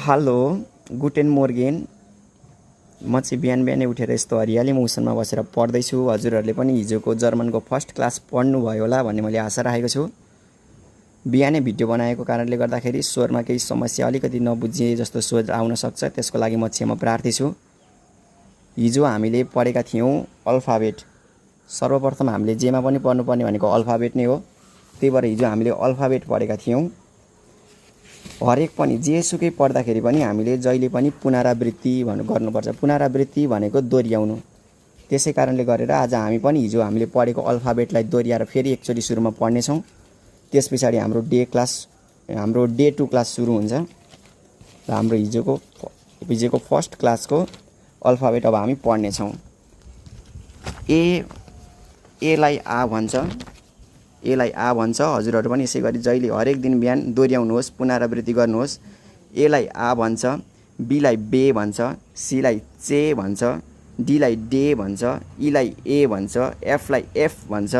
Hello गुटेन मोर्गेन। म चाहिँ बिहान बिहानै उठेर यस्तो हरियाली मौसममा बसेर पढ्दैछु। हजुरहरूले पनि हिजोको जर्मनको फर्स्ट क्लास पढ्नुभयो होला भन्ने मैले आशा राखेको छु। बिहानै भिडियो बनाएको कारणले गर्दाखेरि स्वरमा केही समस्या अलिकति नबुझिए जस्तो स्वर आउन सक्छ, त्यसको लागि म क्षमा प्रार्थी छु। हिजो हामीले पढेका थियौँ अल्फाबेट। सर्वप्रथम हामीले जेमा पनि पढ्नुपर्ने भनेको अल्फाबेट नै हो। त्यही भएर हिजो हामीले अल्फाबेट पढेका थियौँ। हरेक पनि जेसुकै पढ्दाखेरि पनि हामीले जहिले पनि पुनरावृत्ति गर्नुपर्छ। पुनरावृत्ति भनेको दोहोऱ्याउनु। त्यसै कारणले गरेर आज हामी पनि हिजो हामीले पढेको अल्फाबेटलाई दोहोऱ्याएर फेरि एकचोटि सुरुमा पढ्नेछौँ। त्यस पछाडि हाम्रो डे 2 क्लास सुरु हुन्छ र हाम्रो हिजोको फर्स्ट क्लासको अल्फाबेट अब हामी पढ्नेछौँ। एलाई आ भन्छ। एलाई आ भन्छ। हजुरहरू पनि यसै गरी जहिले हरेक दिन बिहान दोहोऱ्याउनुहोस्, पुनरावृत्ति गर्नुहोस्। एलाई आ भन्छ, बीलाई बे भन्छ, सीलाई चे भन्छ, डीलाई डे भन्छ, ईलाई ए भन्छ, एफलाई एफ भन्छ,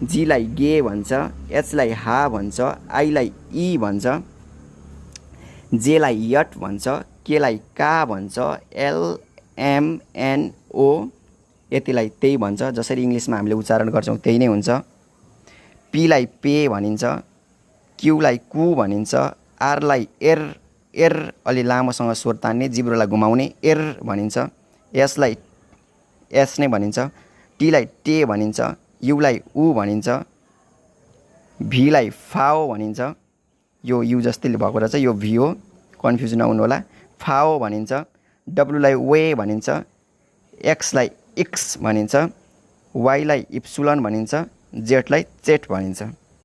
जीलाई गे भन्छ, एचलाई हा भन्छ, आईलाई ई भन्छ, जेलाई यट भन्छ, केलाई का भन्छ, एलएमएनओ यतिलाई त्यही भन्छ। जसरी इङ्ग्लिसमा हामीले उच्चारण गर्छौँ त्यही नै हुन्छ। पीलाई पे भनिन्छ, क्यूलाई कु भनिन्छ, आरलाई एर अलि लामोसँग स्वर तान्ने, जिब्रोलाई घुमाउने एर भनिन्छ, एसलाई एस नै भनिन्छ, टीलाई टे भनिन्छ, युलाई उ भनिन्छ, भीलाई फाओ भनिन्छ। यो यु जस्तै भएको रहेछ, यो भी हो, कन्फ्युज नहुनु होला। फाओ भनिन्छ, डब्लुलाई वे भनिन्छ, एक्सलाई एक्स भनिन्छ, वाईलाई इप्सुलन भनिन्छ, जेडलाई चेट भनिन्छ।